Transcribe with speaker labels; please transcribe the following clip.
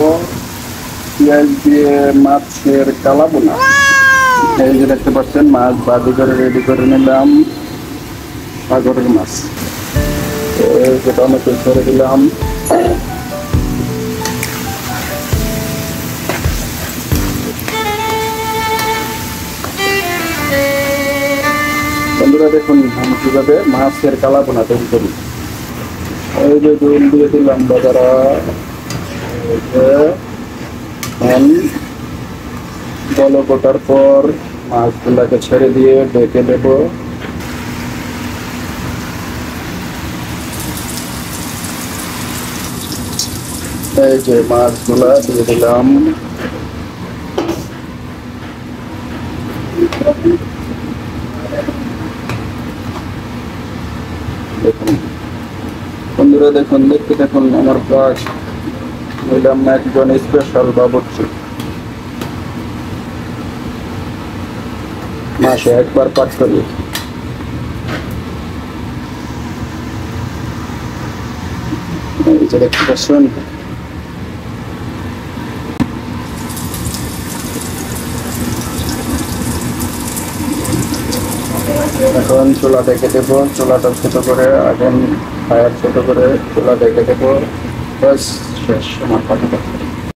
Speaker 1: পেঁয়াজ দিয়ে মাছের কালা বোনা। এই যে দেখতে পাচ্ছেন মাছ ভাজি করে রেডি করে নিলাম, সাগরের মাছ। এই যে টমেটো ছেড়ে দিলাম, বন্ধুরা দেখুন আমি কিভাবে মাছের কালা বোনা তৈরি করি। এই যে দুল দিয়ে দিলাম বাজারা, বলক ওঠার পর মাছগুলাকে ছেড়ে দিয়ে ঢেকে দেব। এই যে মাছগুলা দিয়ে দিলাম, দেখুন বন্ধুরা দেখুন, দেখতে দেখুন আমার কাজ নিলাম একজন স্পেশাল বাবুর্চি। মাসে একবার পাক করি। এই যে দেখতে পাচ্ছেন, এখন চুলা ডেকে দেবো, চুলাটা ছোট করে, আগুন ফায়ার ছোট করে চুলা ডেকে দেবো, বাস শেষ আমার কথা।